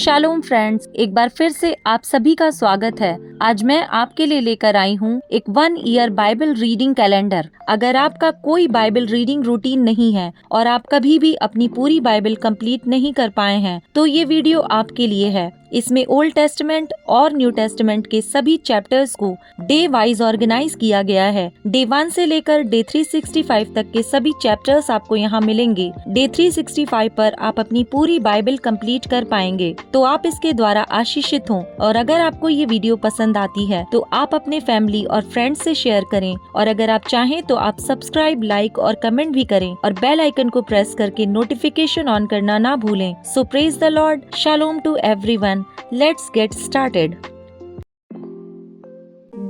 Shalom friends, एक बार फिर से आप सभी का स्वागत है। आज मैं आपके लिए लेकर आई हूँ एक 1 ईयर बाइबल रीडिंग कैलेंडर। अगर आपका कोई बाइबल रीडिंग रूटीन नहीं है और आप कभी भी अपनी पूरी बाइबल कंप्लीट नहीं कर पाए हैं, तो ये वीडियो आपके लिए है। इसमें ओल्ड टेस्टमेंट और न्यू टेस्टमेंट के सभी चैप्टर्स को डे वाइज ऑर्गेनाइज किया गया है। डे 1 से लेकर डे 365 तक के सभी चैप्टर्स आपको यहाँ मिलेंगे। डे 365 पर आप अपनी पूरी बाइबल कंप्लीट कर पाएंगे, तो आप इसके द्वारा आशीषित हों। और अगर आपको ये वीडियो पसंद आती है तो आप अपने फैमिली और फ्रेंड्स से शेयर करें, और अगर आप चाहें तो आप सब्सक्राइब, लाइक और कमेंट भी करें और बेल आइकन को प्रेस करके नोटिफिकेशन ऑन करना ना भूलें। So praise the lord, shalom to everyone. Let's get started.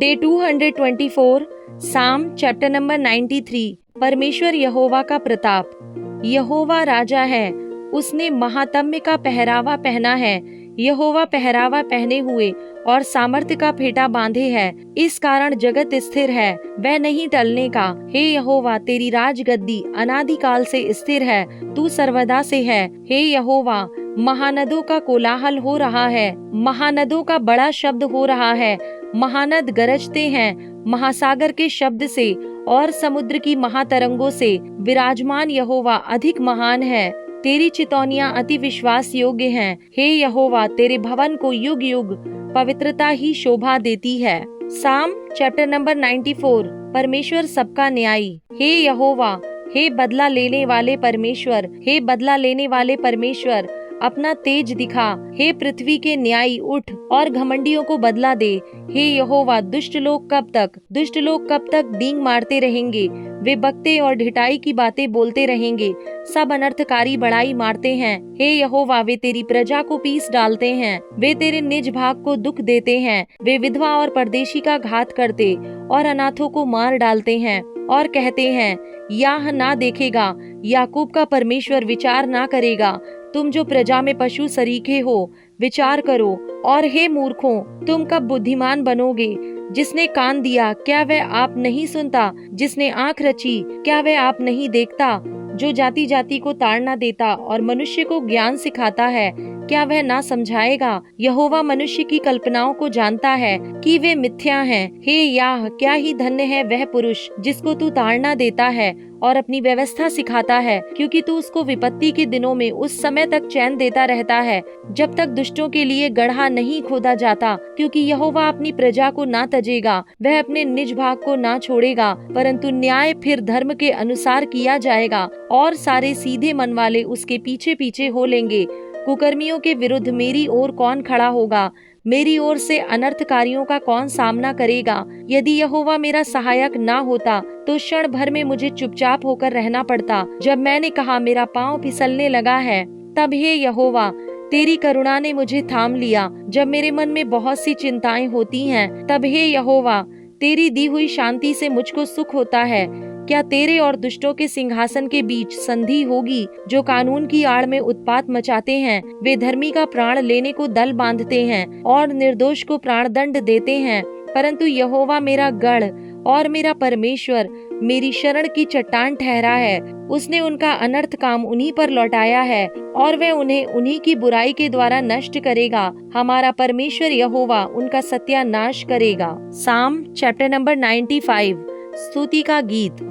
Day 224, Psalm chapter number 93। परमेश्वर यहोवा का प्रताप। यहोवा राजा है, उसने महात्म्य का पहरावा पहना है। यहोवा पहरावा पहने हुए और सामर्थ्य का फेटा बांधे है। इस कारण जगत स्थिर है, वह नहीं टलने का। हे यहोवा, तेरी राजगद्दी अनादिकाल से स्थिर है, तू सर्वदा से है। हे यहोवा, महानदों का कोलाहल हो रहा है, महानदों का बड़ा शब्द हो रहा है। महानद गरजते हैं महासागर के शब्द से और समुद्र की महातरंगों से। विराजमान यहोवा अधिक महान है, तेरी चितौनियां अति विश्वास योग्य हैं। हे यहोवा, तेरे भवन को युग युग पवित्रता ही शोभा देती है। साम चैप्टर नंबर 94। परमेश्वर सबका न्यायी। हे यहोवा, हे बदला लेने वाले परमेश्वर, हे बदला लेने वाले परमेश्वर, अपना तेज दिखा। हे पृथ्वी के न्यायी, उठ और घमंडियों को बदला दे। हे यहोवा, दुष्ट लोग कब तक डींग मारते रहेंगे? वे बकते और ढिठाई की बातें बोलते रहेंगे। सब अनर्थकारी बड़ाई मारते हैं। हे यहोवा, वे तेरी प्रजा को पीस डालते हैं। वे तेरे निज भाग को दुख देते हैं। वे विधवा और परदेशी का घात करते और अनाथों को मार डालते हैं और कहते हैं, याह ना देखेगा, याकूब का परमेश्वर विचार ना करेगा। तुम जो प्रजा में पशु सरीखे हो, विचार करो। और हे मूर्खों, तुम कब बुद्धिमान बनोगे? जिसने कान दिया, क्या वह आप नहीं सुनता? जिसने आंख रची, क्या वह आप नहीं देखता? जो जाति जाति को ताड़ना देता और मनुष्य को ज्ञान सिखाता है, क्या वह ना समझाएगा? यहोवा मनुष्य की कल्पनाओं को जानता है कि वे मिथ्या हैं। हे याह, क्या ही धन्य है वह पुरुष जिसको तू ताड़ना देता है और अपनी व्यवस्था सिखाता है, क्योंकि तू उसको विपत्ति के दिनों में उस समय तक चैन देता रहता है जब तक दुष्टों के लिए गड्ढा नहीं खोदा जाता। क्योंकि यहोवा अपनी प्रजा को ना तजेगा, वह अपने निज भाग को ना छोड़ेगा, परंतु न्याय फिर धर्म के अनुसार किया जाएगा और सारे सीधे मन वाले उसके पीछे पीछे हो लेंगे। कुकर्मियों के विरुद्ध मेरी ओर कौन खड़ा होगा? मेरी ओर से अनर्थकारियों का कौन सामना करेगा? यदि यहोवा मेरा सहायक ना होता तो क्षण भर में मुझे चुपचाप होकर रहना पड़ता। जब मैंने कहा मेरा पांव फिसलने लगा है, तब हे यहोवा, तेरी करुणा ने मुझे थाम लिया। जब मेरे मन में बहुत सी चिंताएं होती हैं, तब हे यहोवा, तेरी दी हुई शांति से मुझको सुख होता है। क्या तेरे और दुष्टों के सिंहासन के बीच संधि होगी? जो कानून की आड़ में उत्पात मचाते हैं, वे धर्मी का प्राण लेने को दल बांधते हैं और निर्दोष को प्राण दंड देते हैं। परंतु यहोवा मेरा गढ़ और मेरा परमेश्वर मेरी शरण की चट्टान ठहरा है। उसने उनका अनर्थ काम उन्हीं पर लौटाया है और वह उन्हें उन्हीं की बुराई के द्वारा नष्ट करेगा। हमारा परमेश्वर यहोवा उनका सत्यानाश करेगा। साम चैप्टर नंबर 95। स्तुति का गीत।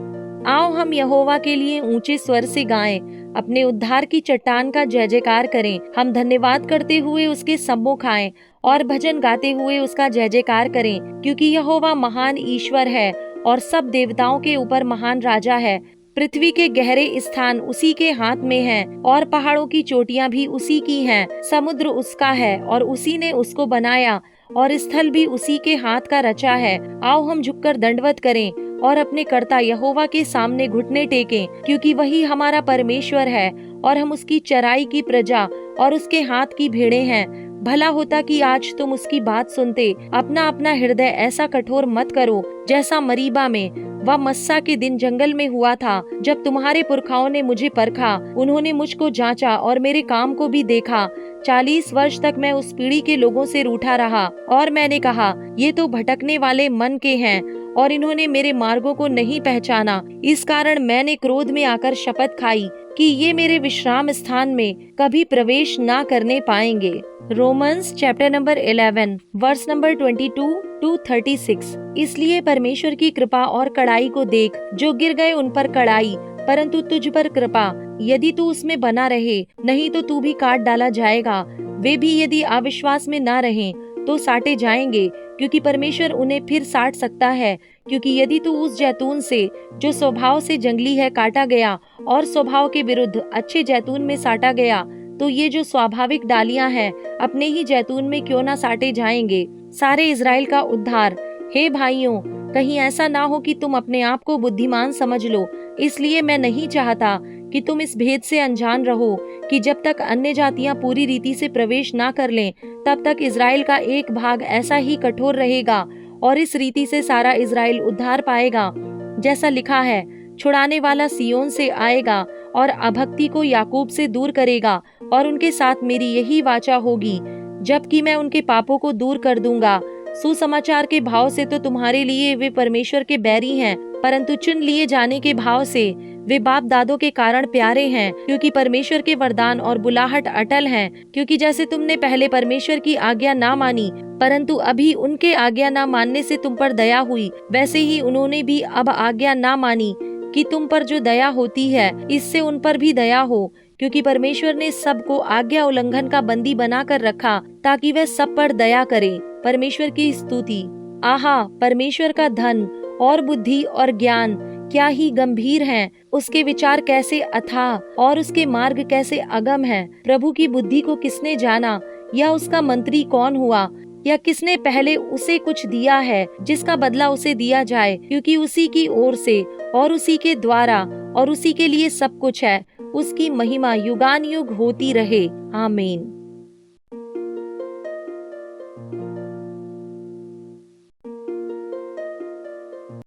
आओ हम यहोवा के लिए ऊंचे स्वर से गाएं, अपने उद्धार की चट्टान का जय जयकार करें। हम धन्यवाद करते हुए उसके सम्मुख आएं और भजन गाते हुए उसका जय जयकार करें, क्योंकि यहोवा महान ईश्वर है और सब देवताओं के ऊपर महान राजा है। पृथ्वी के गहरे स्थान उसी के हाथ में हैं और पहाड़ों की चोटियां भी उसी की हैं। समुद्र उसका है और उसी ने उसको बनाया और स्थल भी उसी के हाथ का रचा है। आओ हम झुककर दंडवत करें और अपने कर्ता यहोवा के सामने घुटने टेकें, क्योंकि वही हमारा परमेश्वर है और हम उसकी चराई की प्रजा और उसके हाथ की भेड़ें हैं। भला होता कि आज तुम उसकी बात सुनते। अपना अपना हृदय ऐसा कठोर मत करो जैसा मरीबा में व मस्सा के दिन जंगल में हुआ था, जब तुम्हारे पुरखाओं ने मुझे परखा। उन्होंने मुझको जांचा और मेरे काम को भी देखा। 40 वर्ष तक मैं उस पीढ़ी के लोगों से रूठा रहा और मैंने कहा, ये तो भटकने वाले मन के हैं और इन्होंने मेरे मार्गों को नहीं पहचाना। इस कारण मैंने क्रोध में आकर शपथ खाई कि ये मेरे विश्राम स्थान में कभी प्रवेश ना करने पाएंगे। Romans chapter number 11 verse number 22 to 36। इसलिए परमेश्वर की कृपा और कड़ाई को देख, जो गिर गए उन पर कड़ाई, परंतु तुझ पर कृपा, यदि तू उसमें बना रहे, नहीं तो तू भी काट डाला जाएगा। वे भी यदि अविश्वास में ना रहें तो साटे जाएंगे, क्योंकि परमेश्वर उन्हें फिर साट सकता है। क्योंकि यदि तू उस जैतून से जो स्वभाव से जंगली है काटा गया और स्वभाव के विरुद्ध अच्छे जैतून में साटा गया, तो ये जो स्वाभाविक डालियां हैं अपने ही जैतून में क्यों ना साटे जाएंगे। सारे इज़राइल का उद्धार। हे भाइयों, कहीं ऐसा ना हो कि तुम अपने आप को बुद्धिमान समझ लो। इसलिए मैं नहीं चाहता कि तुम इस भेद से अनजान रहो कि जब तक अन्य जातियां पूरी रीति से प्रवेश ना कर लें, तब तक इज़राइल का एक भाग ऐसा ही कठोर रहेगा और इस रीति से सारा इज़राइल उद्धार पाएगा। जैसा लिखा है, छुड़ाने वाला सियोन से आएगा और अभक्ति को याकूब से दूर करेगा, और उनके साथ मेरी यही वाचा होगी, जबकि मैं उनके पापों को दूर कर दूंगा। सुसमाचार के भाव से तो तुम्हारे लिए वे परमेश्वर के बैरी हैं, परंतु चुन लिए जाने के भाव से वे बाप दादों के कारण प्यारे हैं, क्योंकि परमेश्वर के वरदान और बुलाहट अटल हैं। क्योंकि जैसे तुमने पहले परमेश्वर की आज्ञा ना मानी, परंतु अभी उनके आज्ञा ना मानने से तुम पर दया हुई, वैसे ही उन्होंने भी अब आज्ञा ना मानी कि तुम पर जो दया होती है, इससे उन पर भी दया हो। क्योंकि परमेश्वर ने सबको आज्ञा उल्लंघन का बंदी बनाकर रखा, ताकि वह सब पर दया करे। परमेश्वर की स्तुति। आहा, परमेश्वर का धन और बुद्धि और ज्ञान क्या ही गंभीर हैं, उसके विचार कैसे अथाह और उसके मार्ग कैसे अगम हैं। प्रभु की बुद्धि को किसने जाना, या उसका मंत्री कौन हुआ, या किसने पहले उसे कुछ दिया है जिसका बदला उसे दिया जाए। क्योंकि उसी की ओर से और उसी के द्वारा और उसी के लिए सब कुछ है। उसकी महिमा युगान युग होती रहे। आमीन।